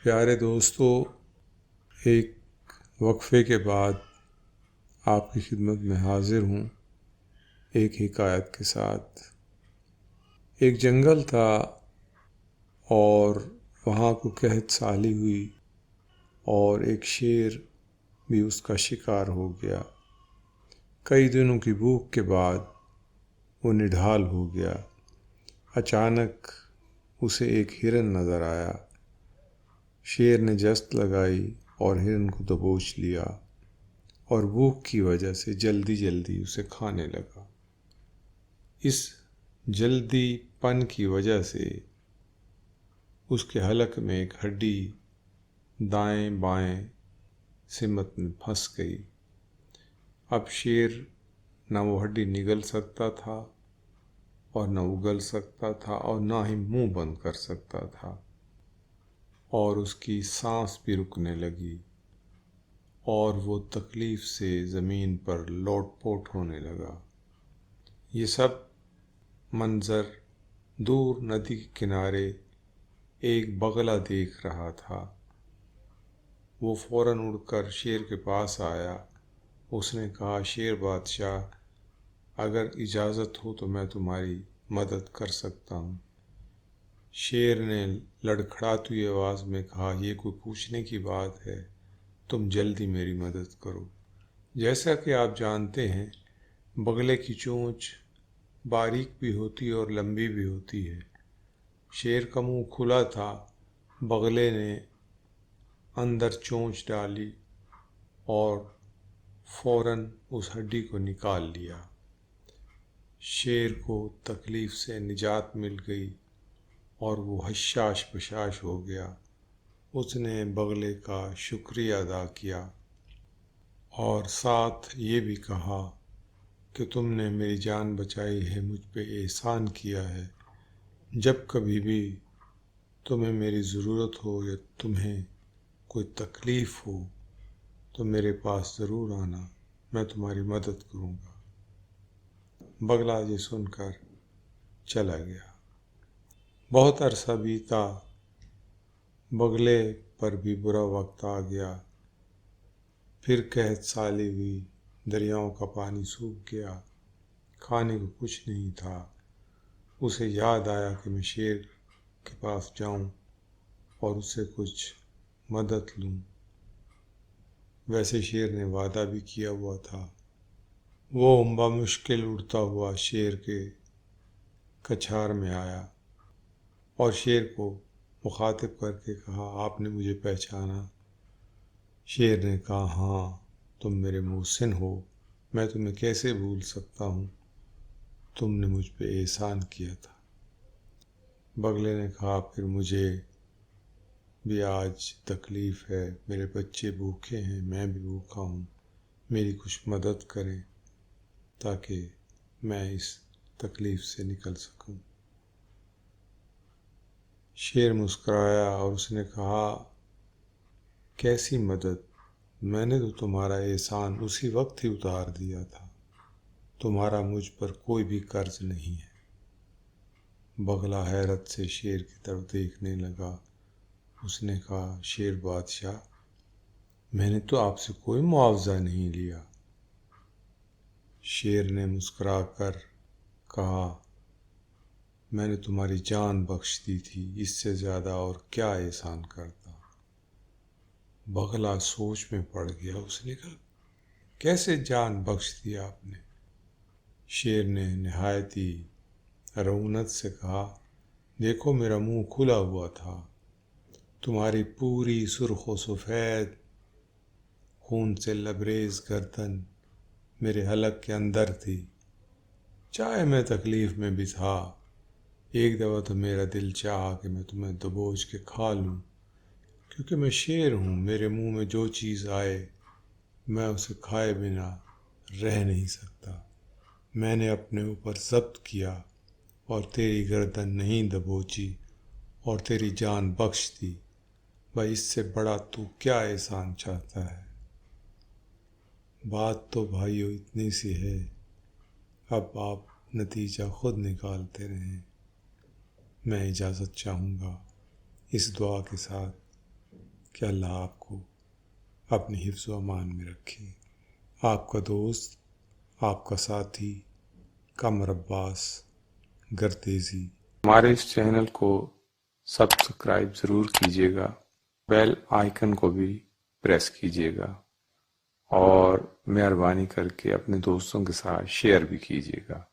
پیارے دوستو، ایک وقفے کے بعد آپ کی خدمت میں حاضر ہوں ایک حکایت کے ساتھ۔ ایک جنگل تھا اور وہاں کو قحط سالی ہوئی اور ایک شیر بھی اس کا شکار ہو گیا۔ کئی دنوں کی بھوک کے بعد وہ نڈھال ہو گیا۔ اچانک اسے ایک ہرن نظر آیا۔ شیر نے جست لگائی اور ہرن کو دبوچ لیا اور بھوک کی وجہ سے جلدی جلدی اسے کھانے لگا۔ اس جلدی پن کی وجہ سے اس کے حلق میں ایک ہڈی دائیں بائیں سمت میں پھنس گئی۔ اب شیر نہ وہ ہڈی نگل سکتا تھا اور نہ اگل سکتا تھا اور نہ ہی منہ بند کر سکتا تھا، اور اس کی سانس بھی رکنے لگی اور وہ تکلیف سے زمین پر لوٹ پوٹ ہونے لگا۔ یہ سب منظر دور ندی کے کنارے ایک بگلا دیکھ رہا تھا۔ وہ فوراً اڑ کر شیر کے پاس آیا۔ اس نے کہا، شیر بادشاہ، اگر اجازت ہو تو میں تمہاری مدد کر سکتا ہوں۔ شیر نے لڑکھڑاتی ہوئی آواز میں کہا، یہ کوئی پوچھنے کی بات ہے، تم جلدی میری مدد کرو۔ جیسا کہ آپ جانتے ہیں، بگلے کی چونچ باریک بھی ہوتی ہے اور لمبی بھی ہوتی ہے۔ شیر کا منہ کھلا تھا۔ بگلے نے اندر چونچ ڈالی اور فوراً اس ہڈی کو نکال لیا۔ شیر کو تکلیف سے نجات مل گئی اور وہ حشاش بشاش ہو گیا۔ اس نے بگلے کا شکریہ ادا کیا اور ساتھ یہ بھی کہا کہ تم نے میری جان بچائی ہے، مجھ پہ احسان کیا ہے۔ جب کبھی بھی تمہیں میری ضرورت ہو یا تمہیں کوئی تکلیف ہو تو میرے پاس ضرور آنا، میں تمہاری مدد کروں گا۔ بگلا یہ سن کر چلا گیا۔ بہت عرصہ بیتا، بگلے پر بھی برا وقت آ گیا۔ پھر قحط سالی ہوئی، دریاؤں کا پانی سوکھ گیا، کھانے کو کچھ نہیں تھا۔ اسے یاد آیا کہ میں شیر کے پاس جاؤں اور اس سے کچھ مدد لوں۔ ویسے شیر نے وعدہ بھی کیا ہوا تھا۔ وہ بمشکل اڑتا ہوا شیر کے کچھار میں آیا اور شیر کو مخاطب کر کے کہا، آپ نے مجھے پہچانا؟ شیر نے کہا، ہاں، تم میرے محسن ہو، میں تمہیں کیسے بھول سکتا ہوں، تم نے مجھ پہ احسان کیا تھا۔ بگلے نے کہا، پھر مجھے بھی آج تکلیف ہے، میرے بچے بھوکے ہیں، میں بھی بھوکا ہوں، میری کچھ مدد کریں تاکہ میں اس تکلیف سے نکل سکوں۔ شیر مسکرایا اور اس نے کہا، کیسی مدد؟ میں نے تو تمہارا احسان اسی وقت ہی اتار دیا تھا، تمہارا مجھ پر کوئی بھی قرض نہیں ہے۔ بگلا حیرت سے شیر کی طرف دیکھنے لگا۔ اس نے کہا، شیر بادشاہ، میں نے تو آپ سے کوئی معاوضہ نہیں لیا۔ شیر نے مسکرا کر کہا، میں نے تمہاری جان بخش دی تھی، اس سے زیادہ اور کیا احسان کرتا۔ بگلا سوچ میں پڑ گیا۔ اس نے کہا، کیسے جان بخش دی آپ نے؟ شیر نے نہایت ہی رعونت سے کہا، دیکھو میرا منہ کھلا ہوا تھا، تمہاری پوری سرخ و سفید خون سے لبریز گردن میرے حلق کے اندر تھی۔ چاہے میں تکلیف میں بھی تھا، ایک دفعہ تو میرا دل چاہا کہ میں تمہیں دبوچ کے کھا لوں، کیونکہ میں شیر ہوں، میرے منہ میں جو چیز آئے میں اسے کھائے بنا رہ نہیں سکتا۔ میں نے اپنے اوپر ضبط کیا اور تیری گردن نہیں دبوچی اور تیری جان بخش دی۔ بھائی، اس سے بڑا تو کیا احسان چاہتا ہے؟ بات تو بھائیو اتنی سی ہے، اب آپ نتیجہ خود نکالتے رہیں۔ میں اجازت چاہوں گا اس دعا کے ساتھ کہ اللہ آپ کو اپنی حفظ و امان میں رکھے۔ آپ کا دوست، آپ کا ساتھی قمر عباس گردیزی۔ ہمارے اس چینل کو سبسکرائب ضرور کیجیے گا، بیل آئیکن کو بھی پریس کیجیے گا، اور مہربانی کر کے اپنے دوستوں کے ساتھ شیئر بھی کیجیے گا۔